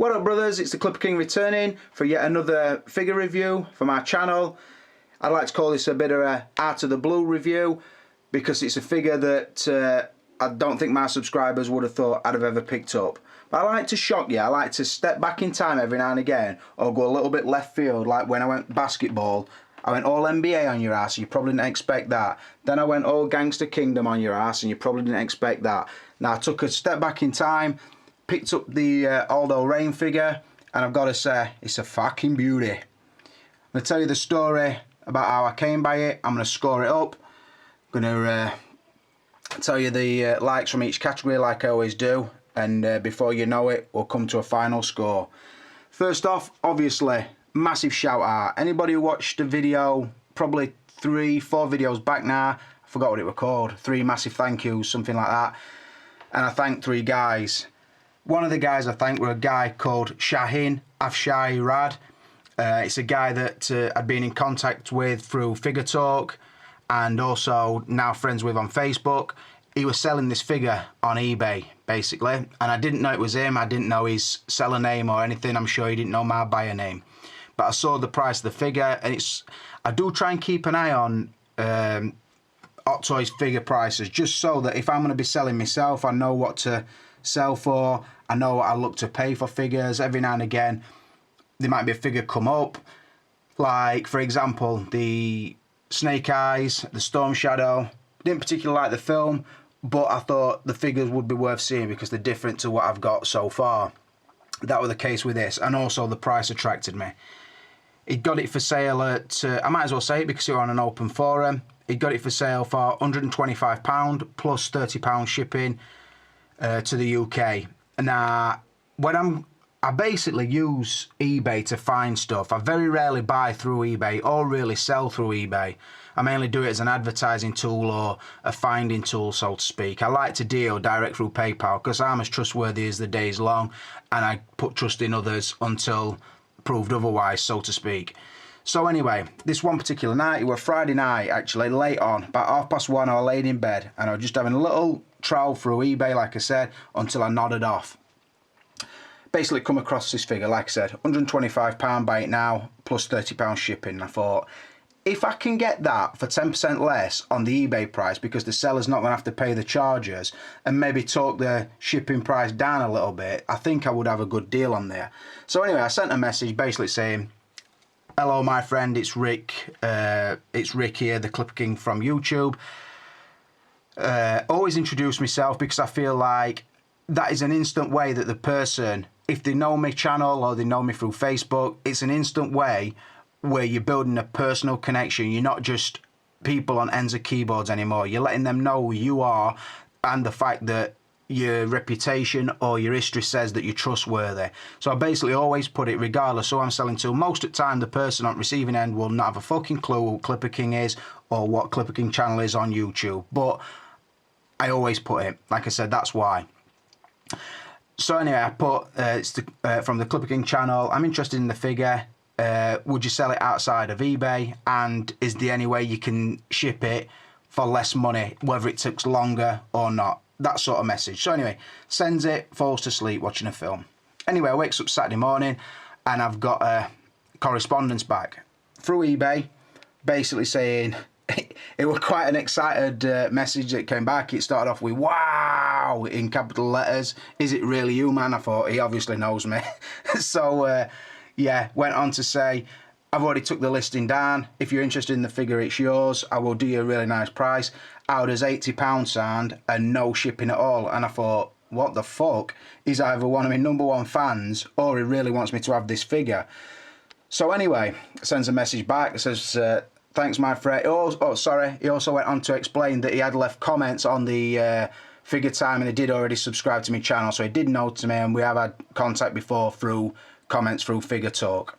What up, brothers? It's the Clipper King returning for yet another figure review from our channel. I'd like to call this a bit of a out of the blue review because it's a figure that I don't think my subscribers would have thought I'd have ever picked up. But I like to shock you. I like to step back in time every now and again or go a little bit left field, like when I went basketball. I went all NBA on your ass, and you probably didn't expect that. Then I went all Gangster Kingdom on your ass, and you probably didn't expect that. Now I took a step back in time, picked up the Aldo Raine figure, and I've got to say, it's a fucking beauty. I'm going to tell you the story about how I came by it. I'm going to score it up. I'm going to tell you the likes from each category like I always do, and before you know it, we'll come to a final score. First off, obviously, massive shout out. Anybody who watched the video, probably 3-4 videos back now, I forgot what it was called, 3 massive thank yous, something like that. And I thanked 3 guys. One of the guys I thanked were a guy called Shahin, afshari. It's a guy that I'd been in contact with through Figure Talk and also now friends with on Facebook. He was selling this figure on eBay, basically, and I didn't know it was him. I didn't know his seller name or anything. I'm sure he didn't know my buyer name. But I saw the price of the figure, and I do try and keep an eye on Hot Toys figure prices, just so that if I'm going to be selling myself, I know what to sell for. I know what I look to pay for figures. Every now and again, there might be a figure come up, like, for example, the Snake Eyes, the Storm Shadow. Didn't particularly like the film, but I thought the figures would be worth seeing because they're different to what I've got so far. That was the case with this, and also the price attracted me. He got it for sale at, I might as well say it because you're on an open forum. He got it for sale for £125 plus £30 shipping to the UK. Now, I basically use eBay to find stuff. I very rarely buy through eBay or really sell through eBay. I mainly do it as an advertising tool or a finding tool, so to speak. I like to deal direct through PayPal because I'm as trustworthy as the day is long, and I put trust in others until proved otherwise, so to speak. So anyway, this one particular night, it was Friday night actually, late on, about 1:30 I was laid in bed and I was just having a little troll through eBay, like I said, until I nodded off. Basically come across this figure, like I said, £125 buy it now, plus £30 shipping. I thought, if I can get that for 10% less on the eBay price because the seller's not going to have to pay the charges and maybe talk the shipping price down a little bit, I think I would have a good deal on there. So anyway, I sent a message basically saying, hello my friend, it's Rick. It's Rick here, the Clipper King from YouTube. Always introduce myself because I feel like that is an instant way that the person, if they know my channel or they know me through Facebook, it's an instant way where you're building a personal connection. You're not just people on ends of keyboards anymore. You're letting them know who you are and the fact that your reputation or your history says that you're trustworthy. So I basically always put it, regardless who I'm selling to, most of the time the person on receiving end will not have a fucking clue who Clipper King is or what Clipper King channel is on YouTube. But I always put it. Like I said, that's why. So anyway, I put, it's from the Clipper King channel, I'm interested in the figure. Would you sell it outside of eBay, and is there any way you can ship it for less money, whether it takes longer or not? That sort of message. So anyway, sends it, falls to sleep watching a film. Anyway, I wakes up Saturday morning and I've got a correspondence back through eBay basically saying, it was quite an excited message that came back. It started off with wow in capital letters. Is it really you, man? I thought he obviously knows me. So yeah, went on to say, I've already took the listing down. If you're interested in the figure, it's yours. I will do you a really nice price. How does £80 sound and no shipping at all? And I thought, what the fuck? He's either one of my #1 fans or he really wants me to have this figure. So anyway, sends a message back that says, thanks my friend. Oh, sorry. He also went on to explain that he had left comments on the figure time and he did already subscribe to my channel. So he did know to me and we have had contact before through comments through Figure Talk.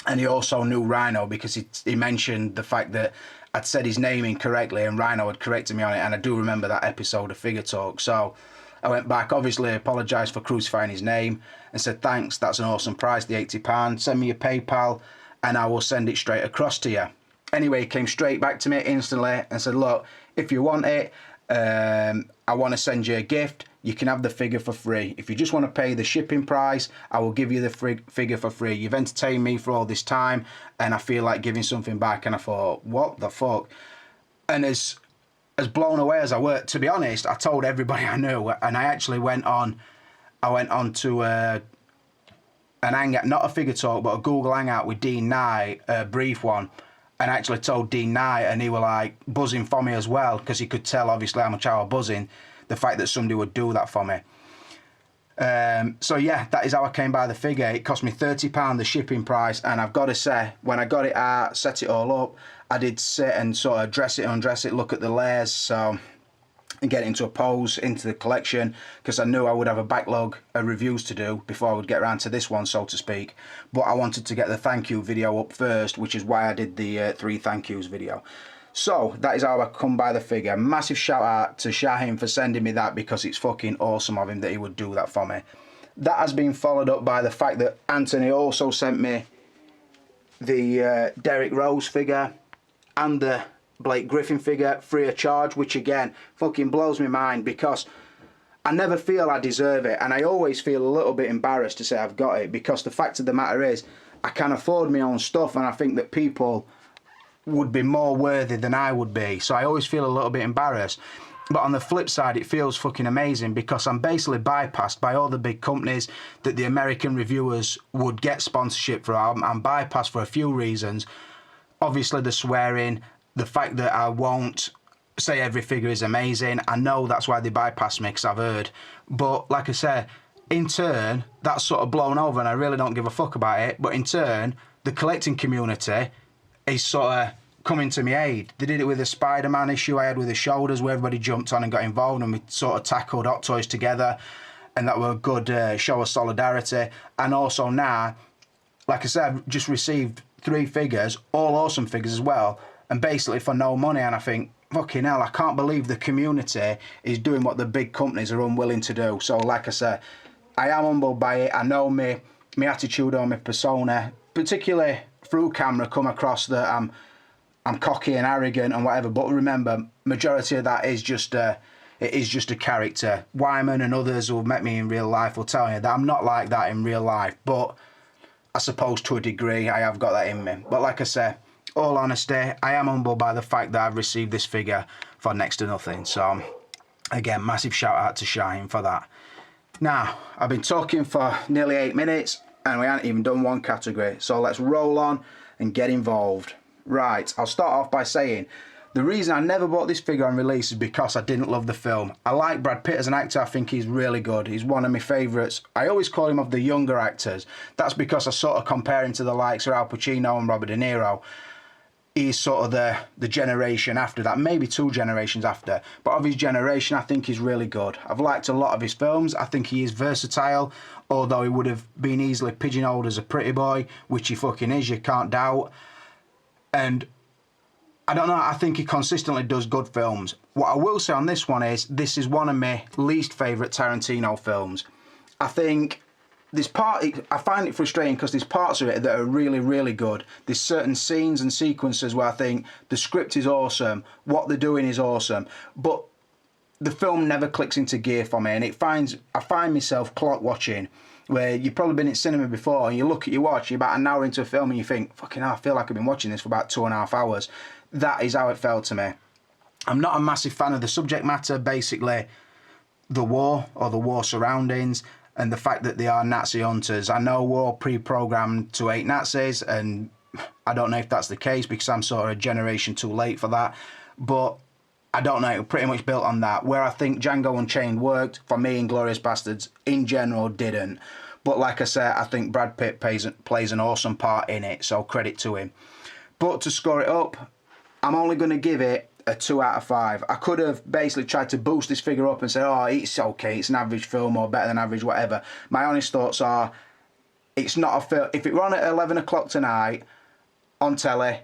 And he also knew Rhino because he mentioned the fact that I'd said his name incorrectly and Rhino had corrected me on it, and I do remember that episode of Figure Talk. So I went back, obviously apologised for crucifying his name and said thanks, that's an awesome price, the £80. Send me your PayPal and I will send it straight across to you. Anyway, he came straight back to me instantly and said, look, if you want it, I want to send you a gift. you can have the figure for free. If you just want to pay the shipping price, I will give you the figure for free. You've entertained me for all this time, and I feel like giving something back. And I thought, what the fuck? And as blown away as I were, to be honest, I told everybody I knew, and I actually went on to an hangout, not a figure talk, but a Google hangout with Dean Knight, a brief one, and I actually told Dean Knight, and he were like buzzing for me as well, because he could tell obviously how much I was buzzing, the fact that somebody would do that for me. So yeah, that is how I came by the figure. It cost me £30 the shipping price, and I've got to say, when I got it out, set it all up, I did sit and sort of dress it, undress it, look at the layers, so, and get it into a pose, into the collection, because I knew I would have a backlog of reviews to do before I would get around to this one, so to speak. But I wanted to get the thank you video up first, which is why I did the 3 thank yous video. So that is how I come by the figure. Massive shout out to Shahin for sending me that, because it's fucking awesome of him that he would do that for me. That has been followed up by the fact that Anthony also sent me the Derek Rose figure and the Blake Griffin figure free of charge, which again fucking blows my mind, because I never feel I deserve it, and I always feel a little bit embarrassed to say I've got it, because the fact of the matter is I can afford my own stuff, and I think that people would be more worthy than I would be, so I always feel a little bit embarrassed. But on the flip side, it feels fucking amazing, because I'm basically bypassed by all the big companies that the American reviewers would get sponsorship from. I'm bypassed for a few reasons. Obviously the swearing, the fact that I won't say every figure is amazing. I know that's why they bypass me, because I've heard. But like I said, in turn, that's sort of blown over, and I really don't give a fuck about it. But in turn, the collecting community is sort of coming to my aid. They did it with the Spider-Man issue I had with the shoulders, where everybody jumped on and got involved, and we sort of tackled Hot Toys together, and that were a good show of solidarity. And also now, like I said, I've just received 3 figures, all awesome figures as well, and basically for no money. And I think, fucking hell, I can't believe the community is doing what the big companies are unwilling to do. So like I said, I am humbled by it. I know my attitude or my persona, particularly through camera, come across that I'm cocky and arrogant and whatever, but remember, majority of that is just it is just a character. Wyman and others who have met me in real life will tell you that I'm not like that in real life, but I suppose to a degree I have got that in me. But like I say, all honesty, I am humbled by the fact that I've received this figure for next to nothing. So again, massive shout out to Shine for that. Now, I've been talking for nearly 8 minutes and we haven't even done one category, so let's roll on and get involved. Right, I'll start off by saying the reason I never bought this figure on release is because I didn't love the film. I like Brad Pitt as an actor. I think he's really good. He's one of my favourites. I always call him of the younger actors. That's because I sort of compare him to the likes of Al Pacino and Robert De Niro. He's sort of the generation after that, maybe 2 generations after. But of his generation, I think he's really good. I've liked a lot of his films. I think he is versatile, although he would have been easily pigeonholed as a pretty boy, which he fucking is, you can't doubt. And I don't know, I think he consistently does good films. What I will say on this one is, this is one of my least favourite Tarantino films. I think I find it frustrating because there's parts of it that are really, really good. There's certain scenes and sequences where I think the script is awesome, what they're doing is awesome, but the film never clicks into gear for me, and I find myself clock watching, where you've probably been in cinema before and you look at your watch, you're about an hour into a film and you think, fucking hell, I feel like I've been watching this for about 2.5 hours. That is how it felt to me. I'm not a massive fan of the subject matter, basically the war or the war surroundings and the fact that they are Nazi hunters. I know we're all pre-programmed to hate Nazis, and I don't know if that's the case because I'm sort of a generation too late for that, but I don't know, it was pretty much built on that. Where I think Django Unchained worked, for me Inglourious Basterds in general didn't. But like I said, I think Brad Pitt plays an awesome part in it, so credit to him. But to score it up, I'm only going to give it a 2 out of 5. I could have basically tried to boost this figure up and say, oh, it's okay, it's an average film or better than average, whatever. My honest thoughts are, it's not a film. If it were on at 11 o'clock tonight on telly,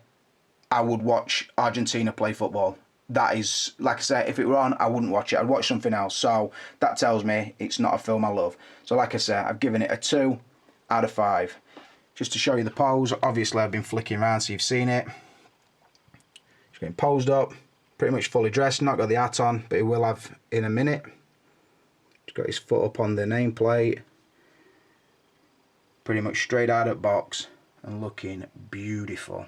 I would watch Argentina play football. That is, like I said, if it were on, I wouldn't watch it. I'd watch something else. So that tells me it's not a film I love. So like I said, I've given it a 2 out of 5. Just to show you the pose, obviously I've been flicking around so you've seen it. Just getting posed up, pretty much fully dressed, not got the hat on, but it will have in a minute. Just got his foot up on the nameplate. Pretty much straight out of box and looking beautiful.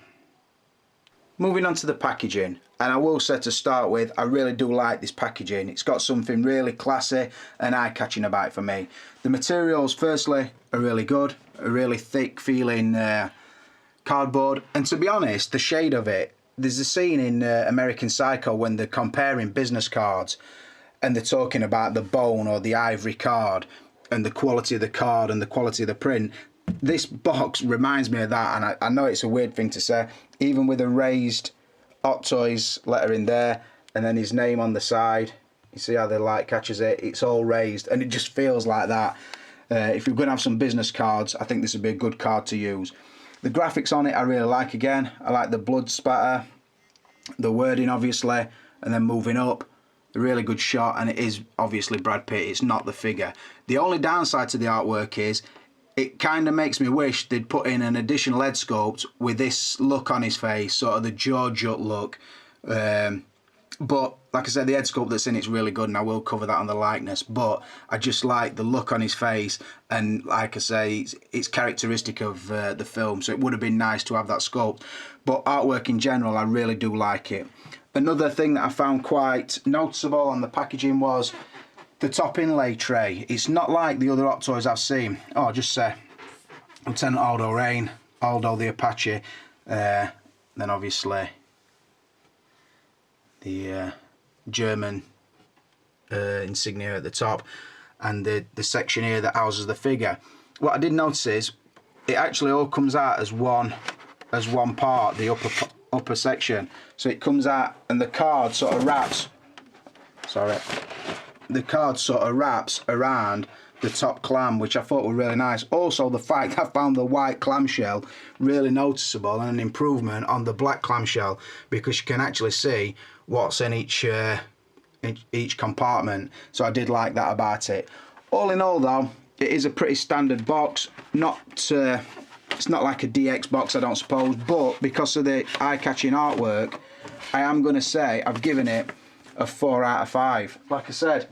Moving on to the packaging, and I will say to start with, I really do like this packaging. It's got something really classy and eye-catching about it for me. The materials, firstly, are really good, a really thick feeling cardboard, and to be honest, the shade of it, there's a scene in American Psycho when they're comparing business cards and they're talking about the bone or the ivory card and the quality of the card and the quality of the print. This box reminds me of that, and I know it's a weird thing to say, even with a raised Hot Toys letter in there and then his name on the side. You see how the light catches it? It's all raised and it just feels like that. If you're going to have some business cards, I think this would be a good card to use. The graphics on it I really like again. I like the blood spatter, the wording obviously, and then moving up. A really good shot, and it is obviously Brad Pitt, it's not the figure. The only downside to the artwork is it kind of makes me wish they'd put in an additional head sculpt with this look on his face, sort of the jaw jut look. But like I said, the head sculpt that's in it's really good, and I will cover that on the likeness. But I just like the look on his face, and like I say, it's characteristic of the film, so it would have been nice to have that sculpt. But artwork in general, I really do like it. Another thing that I found quite noticeable on the packaging was the top inlay tray. It's not like the other Hot Toys I've seen. Oh, just say Lieutenant Aldo Raine, Aldo the Apache, then obviously the German insignia at the top, and the section here that houses the figure. What I did notice is it actually all comes out as one part, the upper section. So it comes out and the card sort of wraps. Sorry. The card sort of wraps around the top clam, which I thought were really nice. Also, the fact I found the white clamshell really noticeable and an improvement on the black clamshell, because you can actually see what's in each compartment. So I did like that about it. All in all, though, it is a pretty standard box. It's not like a DX box, I don't suppose, but because of the eye-catching artwork, I am going to say I've given it a 4 out of 5. Like I said,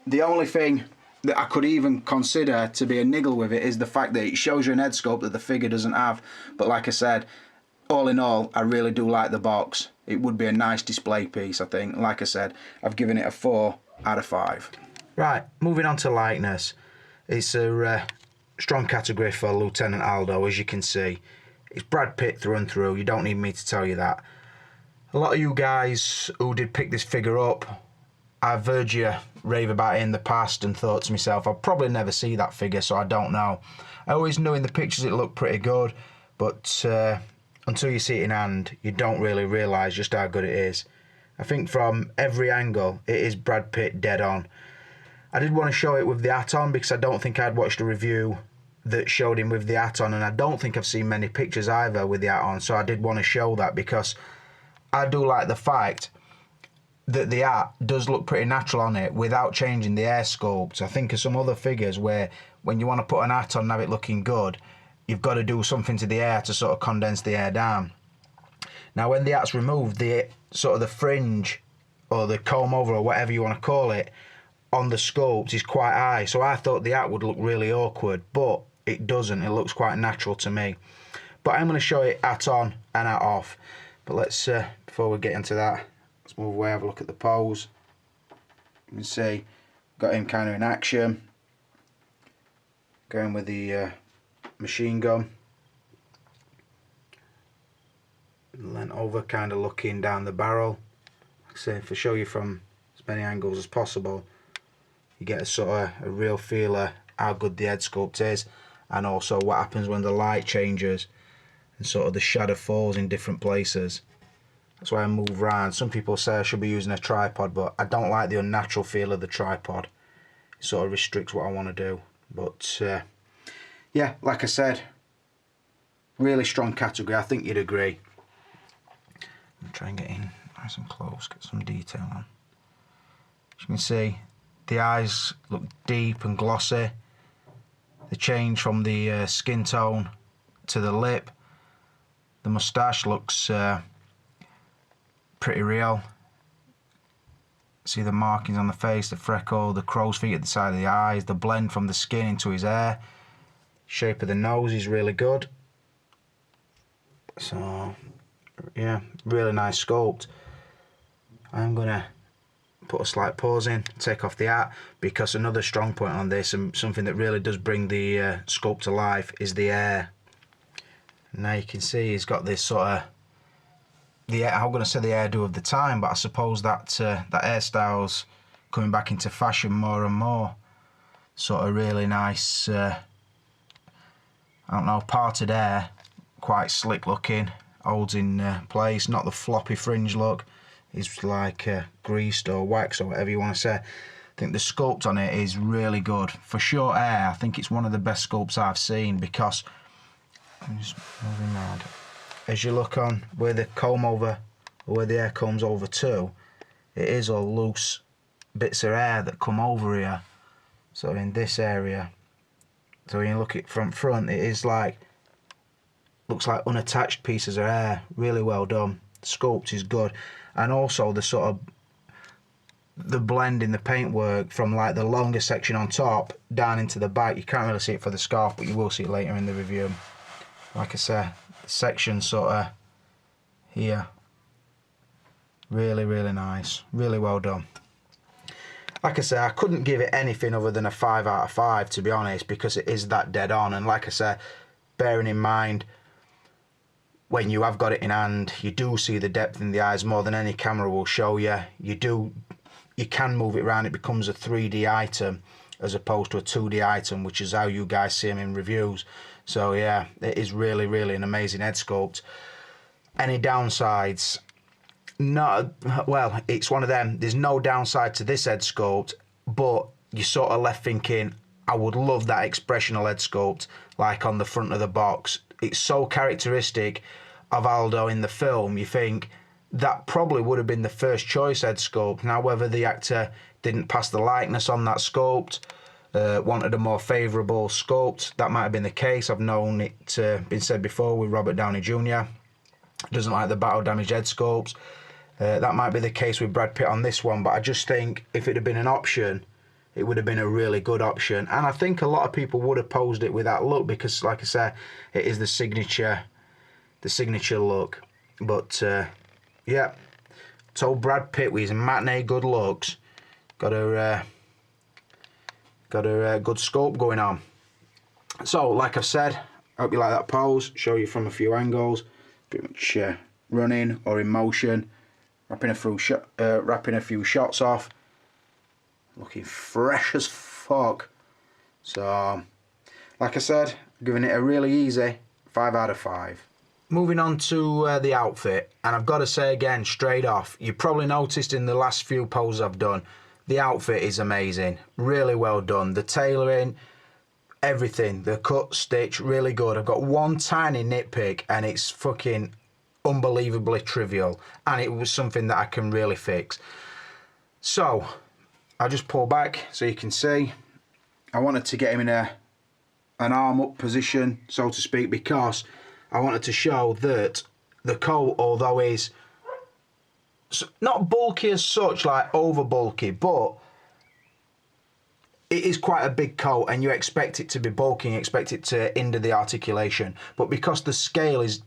the only thing that I could even consider to be a niggle with it is the fact that it shows you an head sculpt that the figure doesn't have. But like I said, all in all, I really do like the box. It would be a nice display piece, I think. Like I said, I've given it a 4 out of 5. Right, moving on to likeness. It's a strong category for Lieutenant Aldo, as you can see. It's Brad Pitt through and through, you don't need me to tell you that. A lot of you guys who did pick this figure up, I've heard you rave about it in the past and thought to myself, I'll probably never see that figure, so I don't know. I always knew in the pictures it looked pretty good, but until you see it in hand, you don't really realise just how good it is. I think from every angle, it is Brad Pitt dead on. I did want to show it with the hat on because I don't think I'd watched a review that showed him with the hat on, and I don't think I've seen many pictures either with the hat on, so I did want to show that because I do like the fact that the hat does look pretty natural on it without changing the hair sculpt. I think of some other figures where when you want to put an hat on and have it looking good, you've got to do something to the hair to sort of condense the hair down. Now when the hat's removed, the sort of the fringe or the comb over or whatever you want to call it on the sculpt is quite high, so I thought the hat would look really awkward, but it doesn't. It looks quite natural to me. But I'm going to show it hat on and hat off. But let's, before we get into that, let's move away, have a look at the pose. You can see, got him kind of in action. Going with the machine gun. Leant over, kind of looking down the barrel. Like I say, to show you from as many angles as possible, you get a sort of a real feel of how good the head sculpt is, and also what happens when the light changes and sort of the shadow falls in different places. That's why I move around. Some people say I should be using a tripod, but I don't like the unnatural feel of the tripod. It sort of restricts what I want to do. But yeah, like I said, really strong category. I think you'd agree. I'm trying to get in nice and close, get some detail on. As you can see, the eyes look deep and glossy. The change from the skin tone to the lip. The moustache looks pretty real. See the markings on the face, the freckle, the crow's feet at the side of the eyes, the blend from the skin into his hair. Shape of the nose is really good. So, yeah, really nice sculpt. I'm going to put a slight pause in, take off the hat, because another strong point on this, and something that really does bring the sculpt to life, is the hair. Now you can see he's got this sort of, I'm going to say the hairdo of the time, but I suppose that that hairstyle's coming back into fashion more and more. Sort of really nice, I don't know, parted hair, quite slick looking, holds in place, not the floppy fringe look. It's like greased or waxed or whatever you want to say. I think the sculpt on it is really good. For short hair, I think it's one of the best sculpts I've seen, because, I'm just moving mad. As you look on where the comb over, or where the hair comes over to, it is all loose bits of hair that come over here. So in this area, so when you look at front, it is like, looks like unattached pieces of hair. Really well done. The sculpt is good, and also the sort of the blend in the paintwork from like the longer section on top down into the back. You can't really see it for the scarf, but you will see it later in the review. Like I said, the section sort of here, really, really nice, really well done. Like I said, I couldn't give it anything other than a 5 out of 5, to be honest, because it is that dead on. And like I said, bearing in mind, when you have got it in hand, you do see the depth in the eyes more than any camera will show you. You can move it around, it becomes a 3D item as opposed to a 2D item, which is how you guys see them in reviews. So yeah, it is really, really an amazing head sculpt. Any downsides? No, well, it's one of them. There's no downside to this head sculpt, but you're sort of left thinking, I would love that expressional head sculpt, like on the front of the box. It's so characteristic of Aldo in the film, you think that probably would have been the first choice head sculpt. Now, whether the actor didn't pass the likeness on that sculpt, wanted a more favourable sculpt, that might have been the case. I've known it been said before with Robert Downey Jr. Doesn't like the battle damaged head sculpts. That might be the case with Brad Pitt on this one, but I just think if it had been an option, it would have been a really good option. And I think a lot of people would have posed it with that look, because like I said, it is the signature look. But yeah, told Brad Pitt with his matinee good looks, got a good sculpt going on. So like I've said, I hope you like that pose. Show you from a few angles, pretty much running or in motion, wrapping a few shots off. Looking fresh as fuck. So, like I said, giving it a really easy 5 out of 5. Moving on to the outfit, and I've got to say again, straight off, you probably noticed in the last few poses I've done, the outfit is amazing. Really well done. The tailoring, everything, the cut, stitch, really good. I've got one tiny nitpick, and it's fucking unbelievably trivial, and it was something that I can really fix. So, I'll just pull back so you can see. I wanted to get him in an arm up position, so to speak, because I wanted to show that the coat, although is not bulky as such, like over bulky, but it is quite a big coat, and you expect it to be bulky, you expect it to hinder the articulation. But because the scale is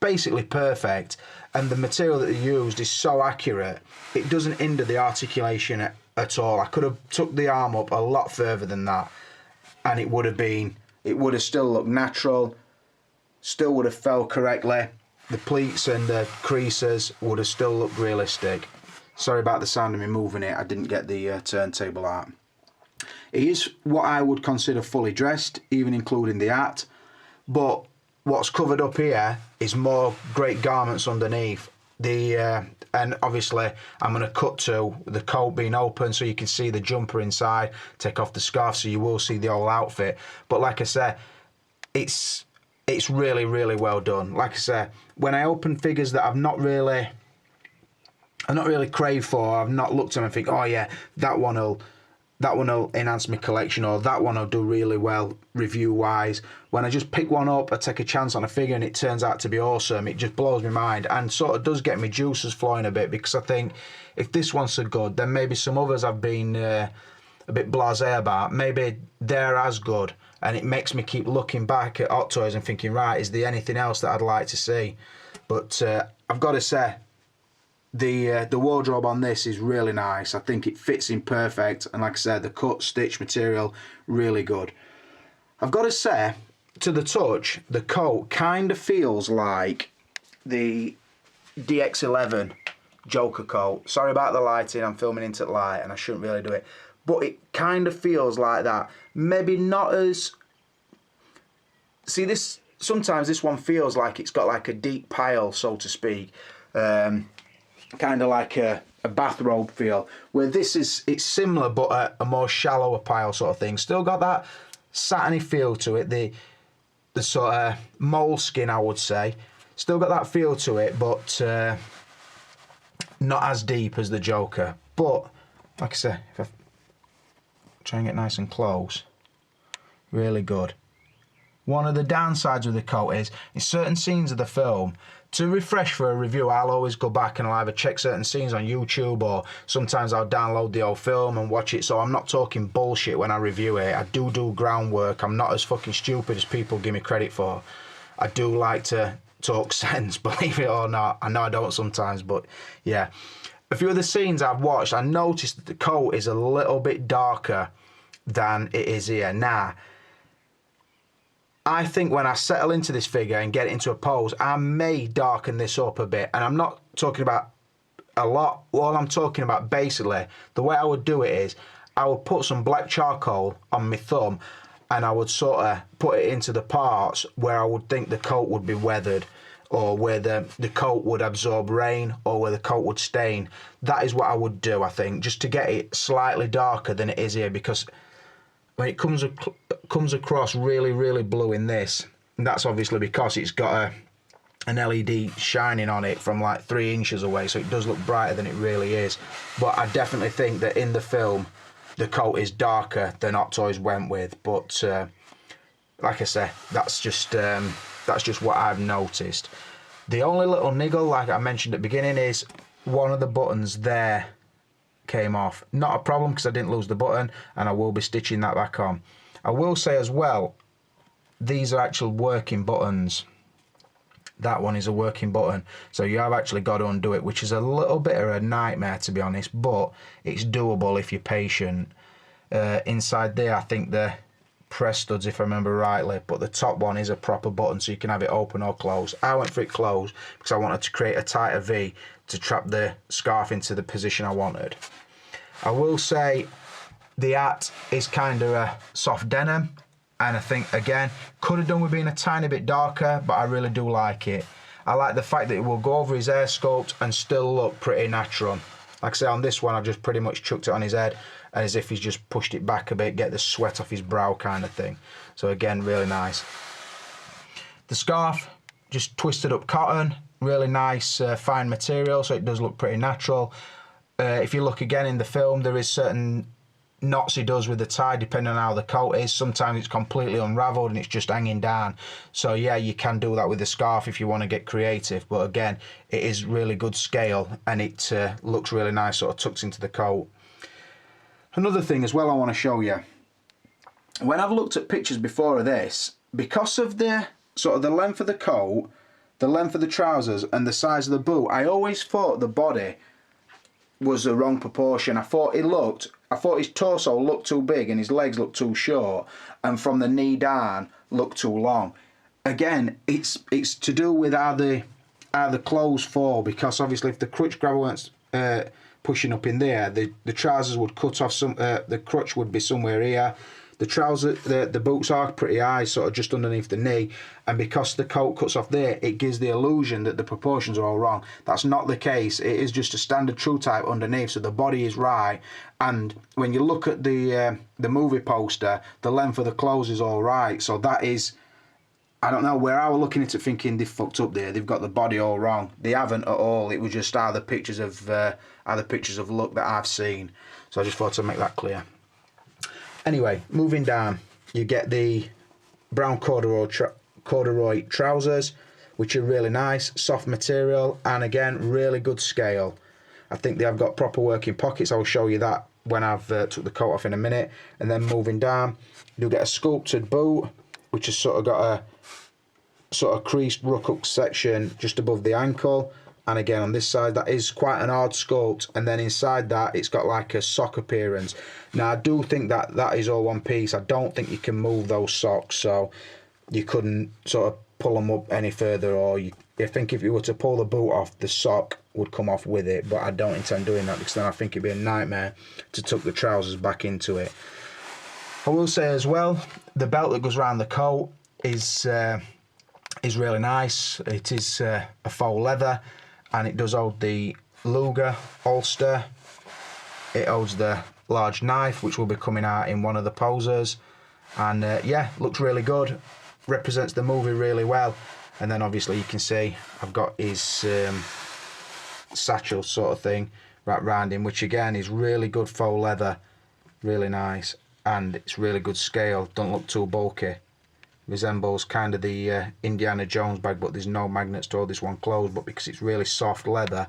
basically perfect and the material that they used is so accurate, it doesn't hinder the articulation at all. I could have took the arm up a lot further than that, and it would have still looked natural, still would have fell correctly. The pleats and the creases would have still looked realistic. Sorry about the sound of me moving it, I didn't get the turntable out. It is what I would consider fully dressed, even including the hat, but what's covered up here is more great garments underneath. And obviously I'm going to cut to the coat being open so you can see the jumper inside, take off the scarf so you will see the whole outfit. But like I said, it's really, really well done. Like I said, when I open figures that I've not really craved for, I've not looked at them and think, oh yeah, that one will that one will enhance my collection, or that one will do really well review-wise. When I just pick one up, I take a chance on a figure and it turns out to be awesome, it just blows my mind and sort of does get my juices flowing a bit, because I think if this one's so good, then maybe some others I've been a bit blasé about, maybe they're as good, and it makes me keep looking back at Hot Toys and thinking, right, is there anything else that I'd like to see? But I've got to say, the wardrobe on this is really nice. I think it fits in perfect, and like I said, the cut stitch material really good. I've got to say, to the touch, the coat kind of feels like the DX11 Joker coat. Sorry about the lighting, I'm filming into the light and I shouldn't really do it, but it kind of feels like that. Maybe not as, see, this sometimes this one feels like it's got like a deep pile, so to speak, kind of like a bathrobe feel, where this is, it's similar but a more shallower pile sort of thing. Still got that satiny feel to it, the sort of moleskin, I would say. Still got that feel to it, but not as deep as the Joker. But like I say, if I try and get nice and close, really good. One of the downsides of the coat is, in certain scenes of the film, to refresh for a review, I'll always go back and I'll either check certain scenes on YouTube, or sometimes I'll download the old film and watch it, so I'm not talking bullshit when I review it. I do groundwork. I'm not as fucking stupid as people give me credit for. I do like to talk sense, believe it or not. I know I don't sometimes, but yeah. A few of the scenes I've watched, I noticed that the coat is a little bit darker than it is here. Now, I think when I settle into this figure and get it into a pose, I may darken this up a bit. And I'm not talking about a lot. All I'm talking about, basically, the way I would do it is, I would put some black charcoal on my thumb and I would sort of put it into the parts where I would think the coat would be weathered, or where the coat would absorb rain, or where the coat would stain. That is what I would do, I think, just to get it slightly darker than it is here, because when it comes across really, really blue in this, and that's obviously because it's got an LED shining on it from like 3 inches away, so it does look brighter than it really is. But I definitely think that in the film, the coat is darker than Hot Toys went with. But like I say, that's just what I've noticed. The only little niggle, like I mentioned at the beginning, is one of the buttons there came off. Not a problem, because I didn't lose the button, and I will be stitching that back on. I will say as well, these are actual working buttons. That one is a working button, so you have actually got to undo it, which is a little bit of a nightmare, to be honest, but it's doable if you're patient. Inside there, I think the press studs, if I remember rightly, but the top one is a proper button, so you can have it open or closed. I went for it closed because I wanted to create a tighter V to trap the scarf into the position I wanted. I will say the hat is kind of a soft denim, and I think, again, could have done with being a tiny bit darker, but I really do like it. I like the fact that it will go over his hair sculpt and still look pretty natural. Like I say, on this one, I've just pretty much chucked it on his head, and as if he's just pushed it back a bit, get the sweat off his brow kind of thing. So again, really nice. The scarf, just twisted up cotton, really nice fine material, so it does look pretty natural. If you look again in the film, there is certain knots he does with the tie depending on how the coat is. Sometimes it's completely unraveled and it's just hanging down. So yeah, you can do that with the scarf if you want to get creative, but again, it is really good scale, and it looks really nice sort of tucked into the coat. Another thing as well I want to show you, when I've looked at pictures before of this, because of the sort of the length of the coat, the length of the trousers and the size of the boot, I always thought the body was the wrong proportion. I thought his torso looked too big and his legs looked too short, and from the knee down looked too long. Again, it's to do with how the clothes fall, because obviously if the crutch grabber weren't pushing up in there, the trousers would cut off some, the crutch would be somewhere here. The trousers, the boots are pretty high, sort of just underneath the knee, and because the coat cuts off there, it gives the illusion that the proportions are all wrong. That's not the case. It is just a standard true type underneath, so the body is right. And when you look at the movie poster, the length of the clothes is all right. So that is, I don't know, where I was looking at it thinking they've fucked up there, they've got the body all wrong. They haven't at all. It was just other pictures of look that I've seen. So I just thought to make that clear. Anyway, moving down, you get the brown corduroy trousers, which are really nice, soft material, and again, really good scale. I think they have got proper working pockets. I'll show you that when I've took the coat off in a minute. And then moving down, you'll get a sculpted boot, which has sort of got a sort of creased ruck-up section just above the ankle. And again, on this side, that is quite an odd sculpt. And then inside that, it's got like a sock appearance. Now, I do think that that is all one piece. I don't think you can move those socks, so you couldn't sort of pull them up any further, or I think if you were to pull the boot off, the sock would come off with it, but I don't intend doing that because then I think it'd be a nightmare to tuck the trousers back into it. I will say as well, the belt that goes around the coat is really nice. It is a faux leather, and it does hold the Luger holster. It holds the large knife, which will be coming out in one of the posers, and yeah, looks really good, represents the movie really well. And then obviously you can see I've got his satchel sort of thing wrapped around him, which again is really good faux leather, really nice, and it's really good scale, don't look too bulky. Resembles kind of the Indiana Jones bag, but there's no magnets to hold this one closed, but because it's really soft leather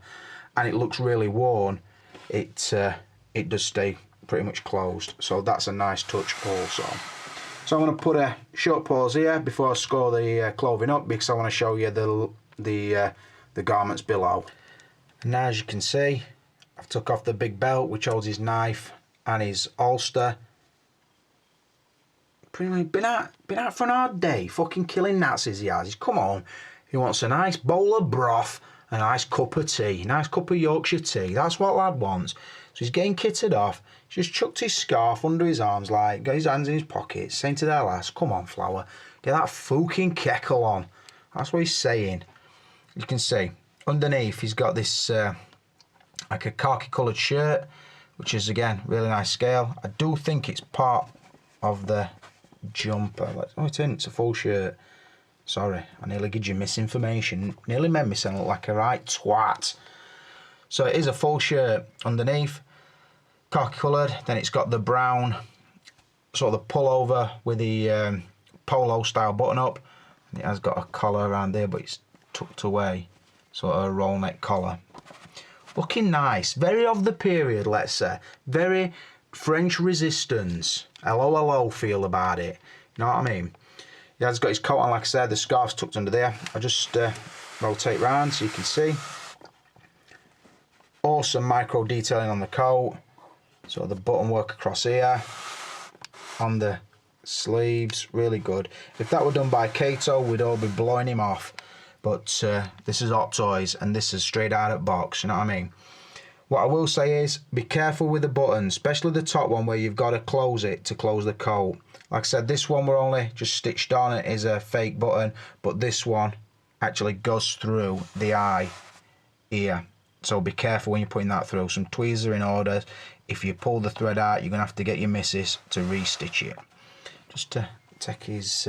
and it looks really worn, it does stay pretty much closed, so that's a nice touch also. So I'm going to put a short pause here before I score the clothing up, because I want to show you the garments below. And now, as you can see, I've took off the big belt which holds his knife and his holster. Pretty much been out for an hard day, fucking killing Nazis he has. He's come on, he wants a nice bowl of broth, a nice cup of tea, a nice cup of Yorkshire tea. That's what lad wants. So he's getting kitted off. He's just chucked his scarf under his arms, like, got his hands in his pockets, saying to their lass, come on, Flower, get that fucking kettle on. That's what he's saying. You can see, underneath he's got this, like a khaki coloured shirt, which is, again, really nice scale. I do think it's part of the jumper. Oh, it isn't, it's a full shirt. Sorry, I nearly gave you misinformation. Nearly made me sound like a right twat. So it is a full shirt underneath, khaki coloured. Then it's got the brown sort of the pullover with the polo style button up. It has got a collar around there, but it's tucked away, sort of a roll neck collar. Looking nice, very of the period, let's say. Very French Resistance, hello hello feel about it. You know what I mean? He has got his coat on, like I said, the scarf's tucked under there. I'll just rotate round so you can see. Awesome micro detailing on the coat. So the button work across here, on the sleeves, really good. If that were done by Kato, we'd all be blowing him off. But this is Hot Toys, and this is straight out of box, you know what I mean? What I will say is, be careful with the buttons, especially the top one where you've got to close it to close the coat. Like I said, this one we're only just stitched on, it is a fake button, but this one actually goes through the eye here. So be careful when you're putting that through. Some tweezers are in order. If you pull the thread out, you're going to have to get your missus to restitch it. Just to take his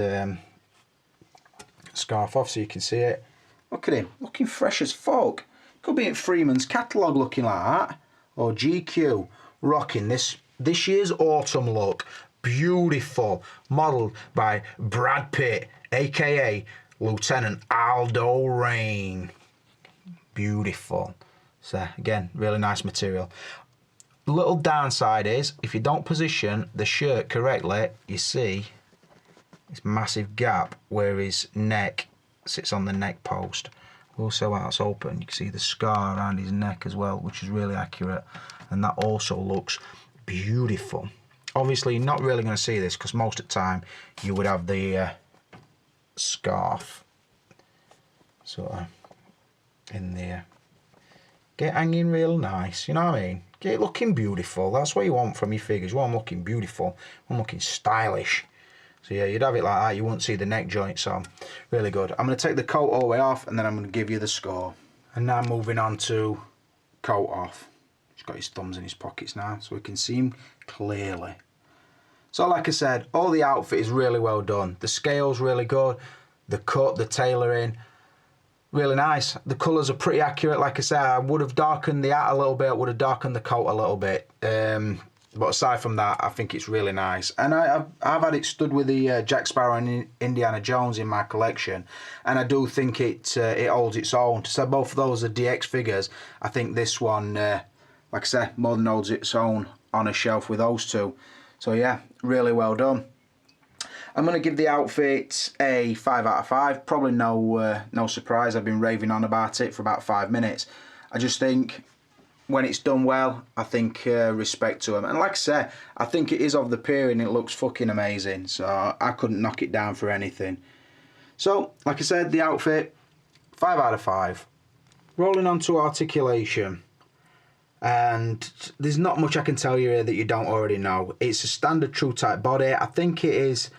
scarf off so you can see it. Look at him, looking fresh as fuck. Could be in Freeman's catalogue looking like that. Or GQ, rocking this year's autumn look. Beautiful, modelled by Brad Pitt, aka Lieutenant Aldo Raine. Beautiful. So again, really nice material. The little downside is, if you don't position the shirt correctly, you see this massive gap where his neck sits on the neck post. Also, while it's open, you can see the scar around his neck as well, which is really accurate, and that also looks beautiful. Obviously, you're not really going to see this because most of the time you would have the scarf sort of in there. Get hanging real nice, you know what I mean? Get looking beautiful. That's what you want from your figures. You want them looking beautiful, you want them looking stylish. So yeah, you'd have it like that, you wouldn't see the neck joint, so really good. I'm going to take the coat all the way off and then I'm going to give you the score. And now moving on to coat off. He's got his thumbs in his pockets now so we can see him clearly. So like I said, all the outfit is really well done. The scale's really good, the cut, the tailoring, really nice. The colours are pretty accurate. Like I said, I would have darkened the hat a little bit, I would have darkened the coat a little bit. But aside from that, I think it's really nice. And I've had it stood with the Jack Sparrow and Indiana Jones in my collection, and I do think it holds its own. So both of those are DX figures. I think this one, like I say, more than holds its own on a shelf with those two. So yeah, really well done. I'm going to give the outfit a 5 out of 5. Probably no surprise. I've been raving on about it for about 5 minutes. I just think when it's done well, I think respect to them. And like I say, I think it is of the period and it looks fucking amazing. So I couldn't knock it down for anything. So, like I said, the outfit, 5 out of 5. Rolling on to articulation. And there's not much I can tell you here that you don't already know. It's a standard true type body. I think it is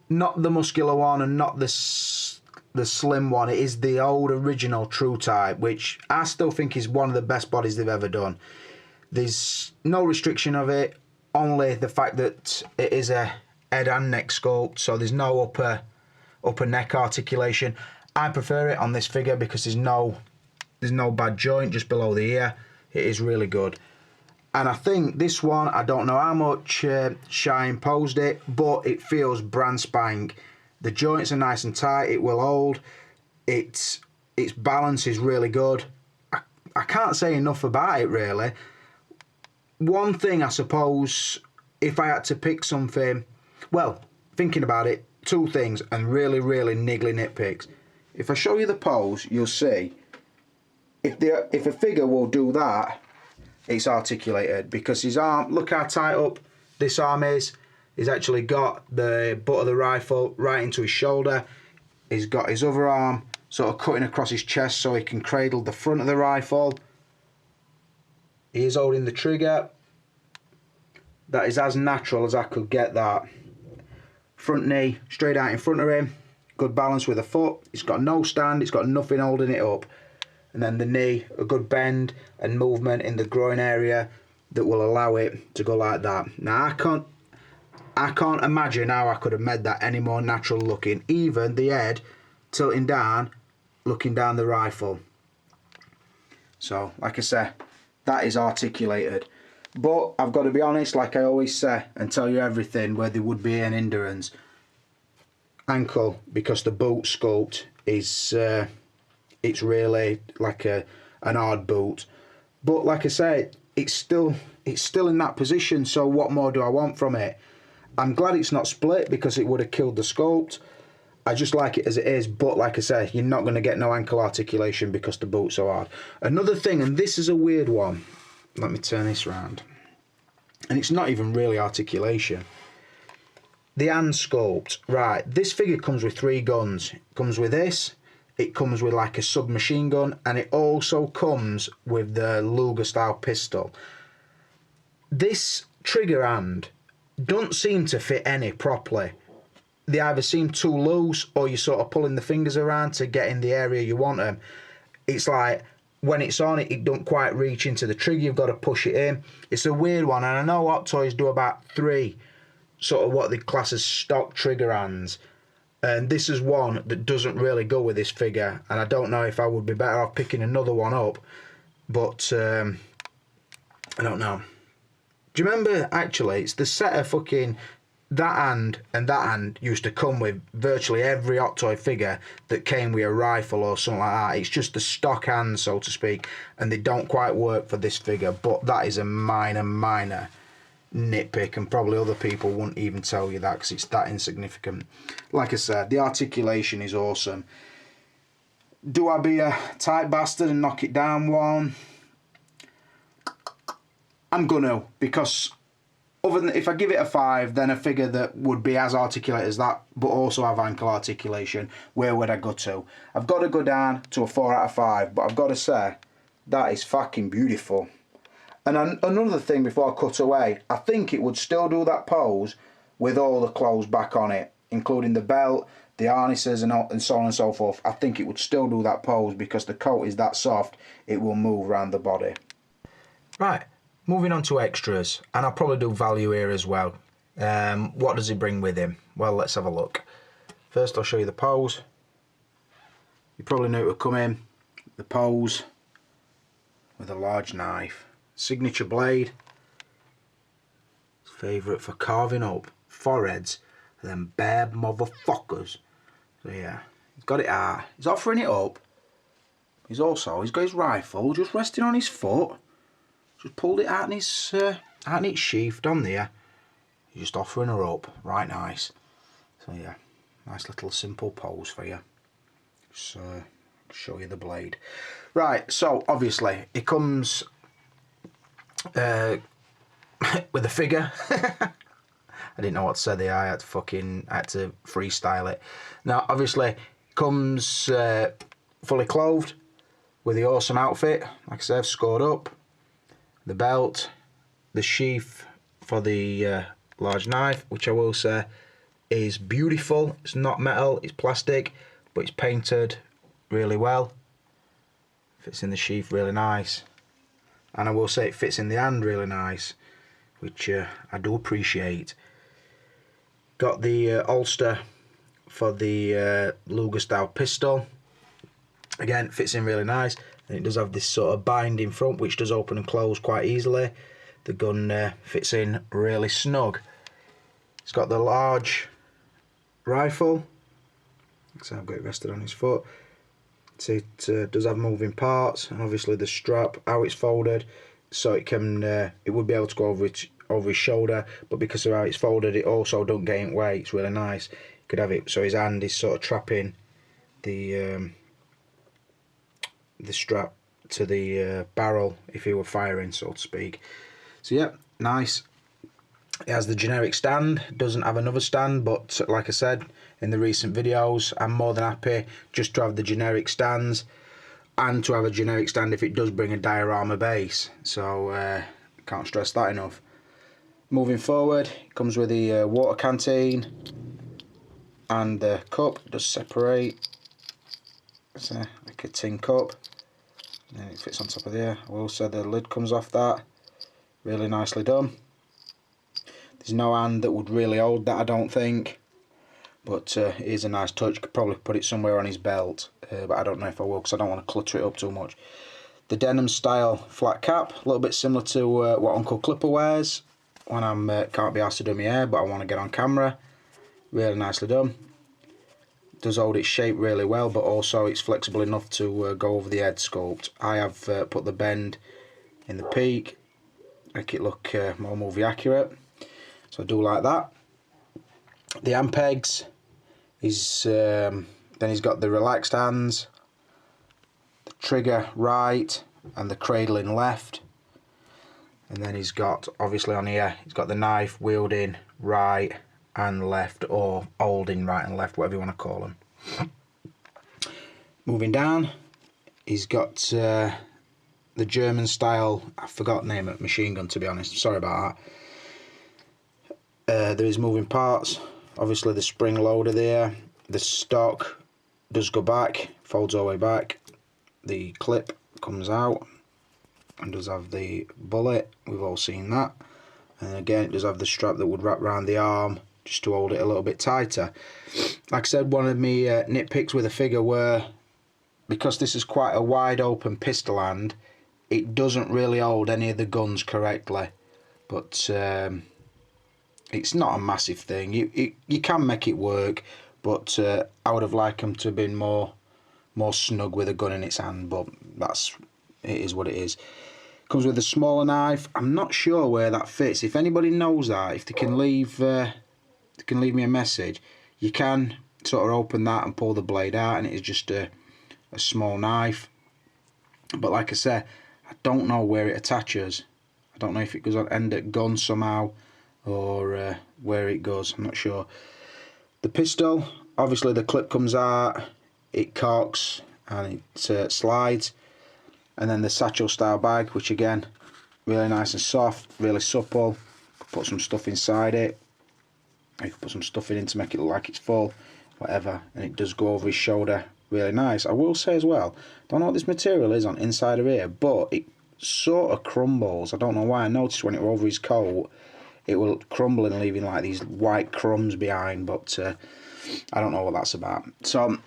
not the muscular one and not the slim one. It is the old original true type, which I still think is one of the best bodies they've ever done. There's no restriction of it, only the fact that it is a head and neck sculpt, so there's no upper neck articulation. I prefer it on this figure because there's no bad joint just below the ear. It is really good. And I think this one, I don't know how much Shahin posed it, but it feels brand spank. The joints are nice and tight, it will hold. Its balance is really good. I can't say enough about it really. One thing I suppose, if I had to pick something, well, thinking about it, 2 things and really niggly nitpicks. If I show you the pose, you'll see, if a figure will do that, it's articulated, because his arm, look how tight up this arm is. He's actually got the butt of the rifle right into his shoulder. He's got his other arm sort of cutting across his chest so he can cradle the front of the rifle. He is holding the trigger. That is as natural as I could get that. Front knee straight out in front of him. Good balance with the foot. It's got no stand, it's got nothing holding it up. And then the knee, a good bend and movement in the groin area that will allow it to go like that. Now I can't imagine how I could have made that any more natural looking. Even the head tilting down, looking down the rifle. So, like I say, that is articulated. But I've got to be honest, like I always say, and tell you everything where there would be an hindrance. Ankle, because the boot sculpt is... it's really like an hard boot, but like I say, it's still in that position. So what more do I want from it? I'm glad it's not split because it would have killed the sculpt. I just like it as it is, but like I say, you're not going to get no ankle articulation because the boot's so hard. Another thing, and this is a weird one, let me turn this round, and it's not even really articulation. The hand sculpt, right, this figure comes with 3 guns. It comes with this, it comes with like a submachine gun, and it also comes with the Luger style pistol. This trigger hand don't seem to fit any properly. They either seem too loose or you're sort of pulling the fingers around to get in the area you want them. It's like when it's on it don't quite reach into the trigger, you've got to push it in. It's a weird one, and I know Hot Toys do about 3 sort of what they class as stock trigger hands. And this is one that doesn't really go with this figure, and I don't know if I would be better off picking another one up, but I don't know. Do you remember, actually, it's the set of fucking that hand and that hand used to come with virtually every Hot Toy figure that came with a rifle or something like that. It's just the stock hand, so to speak, and they don't quite work for this figure, but that is a minor nitpick, and probably other people wouldn't even tell you that because it's that insignificant. Like I said, the articulation is awesome. Do I be a tight bastard and knock it down one? I'm gonna, because other than if I give it a 5, then a figure that would be as articulate as that but also have ankle articulation, where would I go to? I've got to go down to a 4 out of 5, but I've got to say that is fucking beautiful. And another thing before I cut away, I think it would still do that pose with all the clothes back on it, including the belt, the harnesses and so on and so forth. I think it would still do that pose because the coat is that soft, it will move around the body. Right, moving on to extras, and I'll probably do value here as well. What does he bring with him? Well, let's have a look. First I'll show you the pose. You probably knew it would come in. The pose with a large knife. Signature blade, Favourite for carving up foreheads and them bare motherfuckers. So yeah, he's got it out. He's offering it up. He's got his rifle just resting on his foot. Just pulled it out in its sheath down there. He's just offering her up. Right nice. So yeah, nice little simple pose for you. Just show you the blade. Right, so obviously it comes with a figure. I didn't know what to say there. I had to freestyle it. Now obviously it comes fully clothed with the awesome outfit. Like I said, I've scored up. The belt, the sheath for the large knife, which I will say is beautiful. It's not metal, it's plastic, but it's painted really well. Fits in the sheath really nice. And I will say it fits in the hand really nice, which I do appreciate. Got the holster for the Luger style pistol. Again, fits in really nice. And it does have this sort of bind in front, which does open and close quite easily. The gun fits in really snug. It's got the large rifle. So I've got it rested on his foot. So it does have moving parts, and obviously the strap, how it's folded, so it can it would be able to go over his shoulder, but because of how it's folded, it also don't get in way. It's really nice. You could have it so his hand is sort of trapping the strap to the barrel if he were firing, so to speak. So yeah, nice. It has the generic stand, doesn't have another stand, but like I said in the recent videos, I'm more than happy just to have the generic stands, and to have a generic stand if it does bring a diorama base. So can't stress that enough. Moving forward, it comes with the water canteen and the cup. It does separate. It's like a tin cup. And then it fits on top of there. I will say the lid comes off that. Really nicely done. There's no hand that would really hold that, I don't think, but it is a nice touch. Could probably put it somewhere on his belt, but I don't know if I will because I don't want to clutter it up too much. The denim style flat cap, a little bit similar to what Uncle Clipper wears when I can't be asked to do my hair, but I want to get on camera. Really nicely done. Does hold its shape really well, but also it's flexible enough to go over the head sculpt. I have put the bend in the peak, make it look more movie accurate. So I do like that. The hand pegs is then he's got the relaxed hands, the trigger right and the cradling left, and then he's got obviously on here he's got the knife wielding right and left, or holding right and left, whatever you want to call them. Moving down, he's got the German style, I forgot the name of it, machine gun, to be honest, sorry about that. There is moving parts, obviously the spring loader there, the stock does go back, folds all the way back, the clip comes out and does have the bullet, we've all seen that, and again it does have the strap that would wrap around the arm just to hold it a little bit tighter. Like I said, one of my nitpicks with the figure were, because this is quite a wide open pistol hand, it doesn't really hold any of the guns correctly, but it's not a massive thing. You can make it work, but I would have liked them to have been more snug with a gun in its hand, but it is what it is. Comes with a smaller knife. I'm not sure where that fits. If anybody knows that, if they can leave me a message, you can sort of open that and pull the blade out, and it is just a small knife. But like I said, I don't know where it attaches. I don't know if it goes on end at gun somehow, or where it goes, I'm not sure. The pistol, obviously the clip comes out, it cocks and it slides, and then the satchel style bag, which again, really nice and soft, really supple. Put some stuff inside it, you can put some stuff in to make it look like it's full, whatever, and it does go over his shoulder, really nice. I will say as well, don't know what this material is on inside of here, but it sort of crumbles. I don't know why. I noticed when it was over his coat, it will crumble and leaving like these white crumbs behind, but I don't know what that's about. So,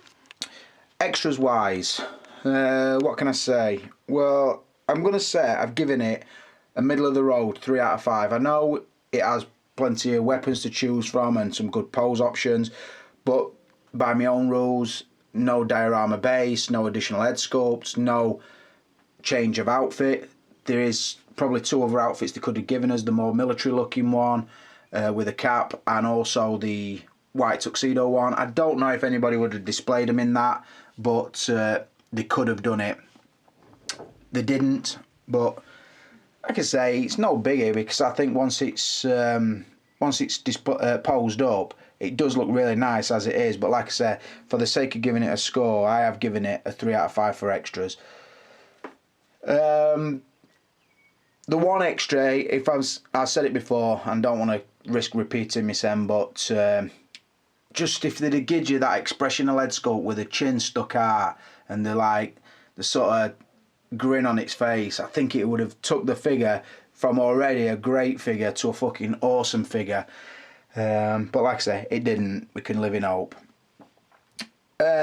extras wise, what can I say? Well, I'm going to say I've given it a middle of the road 3 out of 5. I know it has plenty of weapons to choose from and some good pose options, but by my own rules, no diorama base, no additional head sculpts, no change of outfit. There is probably 2 other outfits they could have given us, the more military looking one with a cap, and also the white tuxedo one. I don't know if anybody would have displayed them in that, but they could have done it. They didn't, but like I say, it's no biggie, because I think once it's posed up, it does look really nice as it is. But like I say, for the sake of giving it a score, I have given it a 3 out of 5 for extras. The one extra, I said it before and don't want to risk repeating myself, but just if they'd have given you that expressional head sculpt with the chin stuck out and the sort of grin on its face, I think it would have took the figure from already a great figure to a fucking awesome figure. But like I say, it didn't. We can live in hope.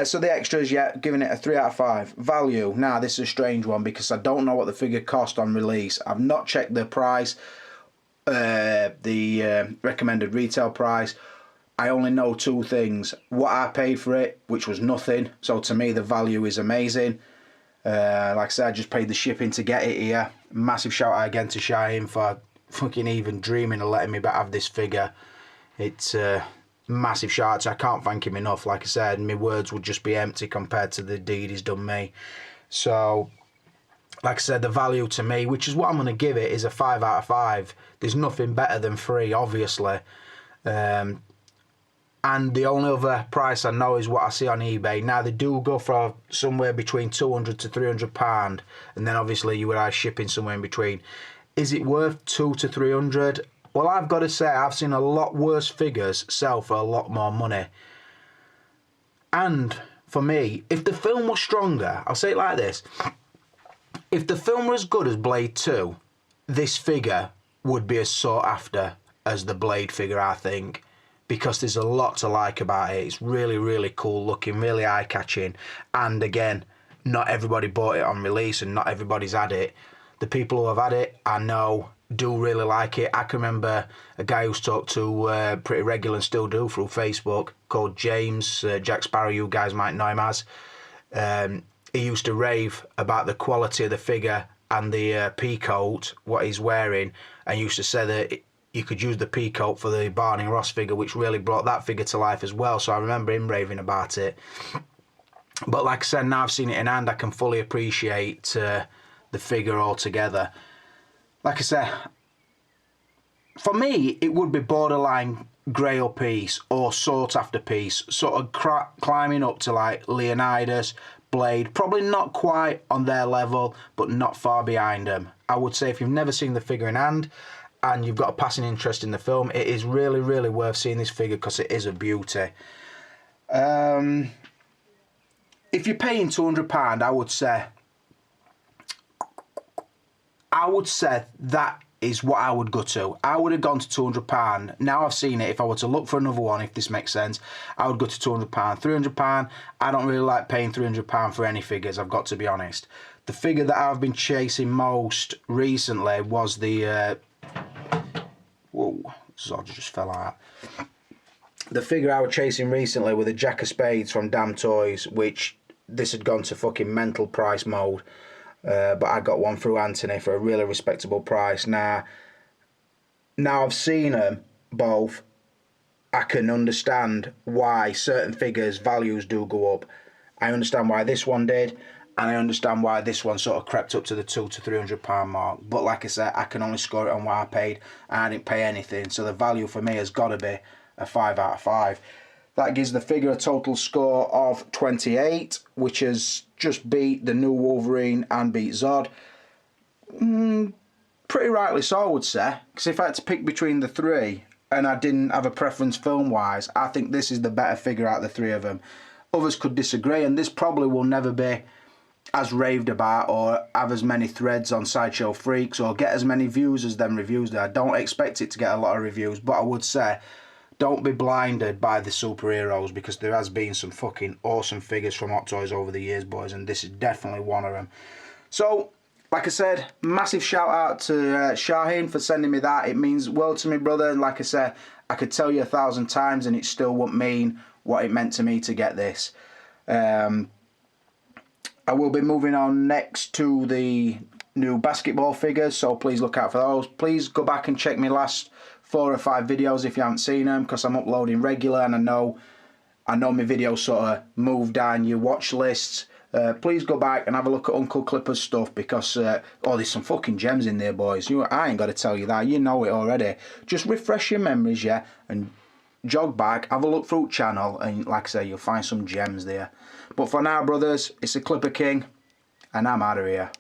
So the extras, yeah, giving it a 3 out of 5. Value, now this is a strange one because I don't know what the figure cost on release. I've not checked the price, the recommended retail price. I only know 2 things. What I paid for it, which was nothing. So to me, the value is amazing. Like I said, I just paid the shipping to get it here. Massive shout out again to Shahin for fucking even dreaming of letting me have this figure. It's massive shout out. I can't thank him enough. Like I said, my words would just be empty compared to the deed he's done me. So, like I said, the value to me, which is what I'm going to give it, is a 5 out of 5. There's nothing better than free, obviously. And the only other price I know is what I see on eBay. Now, they do go for somewhere between £200 to £300, and then obviously you would have shipping somewhere in between. Is it worth £200 to £300? Well, I've got to say, I've seen a lot worse figures sell for a lot more money. And for me, if the film was stronger, I'll say it like this. If the film were as good as Blade 2, this figure would be as sought after as the Blade figure, I think. Because there's a lot to like about it. It's really, really cool looking, really eye-catching. And again, not everybody bought it on release and not everybody's had it. The people who have had it, I know, do really like it. I can remember a guy who's talked to pretty regular and still do through Facebook, called James, Jack Sparrow, you guys might know him as. He used to rave about the quality of the figure and the peacoat, what he's wearing, and used to say that you could use the peacoat for the Barney Ross figure, which really brought that figure to life as well. So I remember him raving about it. But like I said, now I've seen it in hand, I can fully appreciate the figure altogether. Like I said, for me, it would be borderline Grail piece or sought after piece, sort of climbing up to like Leonidas, Blade, probably not quite on their level, but not far behind them. I would say if you've never seen the figure in hand and you've got a passing interest in the film, it is really, really worth seeing this figure because it is a beauty. If you're paying £200, I would say that is what I would go to. I would have gone to £200. Now I've seen it, if I were to look for another one, if this makes sense, I would go to £200. £300, I don't really like paying £300 for any figures, I've got to be honest. The figure that I've been chasing most recently was the... whoa, Zod just fell out. The figure I was chasing recently with a Jack of Spades from Damn Toys, which this had gone to fucking mental price mode. But I got one through Anthony for a really respectable price. Now I've seen them both, I can understand why certain figures' values do go up. I understand why this one did, and I understand why this one sort of crept up to the £200 to £300 mark. But like I said, I can only score it on what I paid, and I didn't pay anything. So the value for me has got to be a 5 out of 5. That gives the figure a total score of 28, which has just beat the new Wolverine and beat Zod. Pretty rightly so, I would say. Because if I had to pick between the three, and I didn't have a preference film-wise, I think this is the better figure out of the three of them. Others could disagree, and this probably will never be as raved about or have as many threads on Sideshow Freaks or get as many views as them reviews do. I don't expect it to get a lot of reviews, but I would say don't be blinded by the superheroes, because there has been some fucking awesome figures from Hot Toys over the years, boys, and this is definitely one of them. So like I said, massive shout out to Shahin for sending me that. It means world to me, brother. And like I said, I could tell you 1,000 times and it still wouldn't mean what it meant to me to get this. I will be moving on next to the new basketball figures, so please look out for those. Please go back and check my last 4 or 5 videos if you haven't seen them, because I'm uploading regular and I know my videos sort of move down your watch lists. Please go back and have a look at Uncle Clipper's stuff, because there's some fucking gems in there, boys. I ain't got to tell you that, you know it already. Just refresh your memories, yeah, and jog back, have a look through the channel, and like I say, you'll find some gems there. But for now, brothers, it's the Clipper King, and I'm out of here.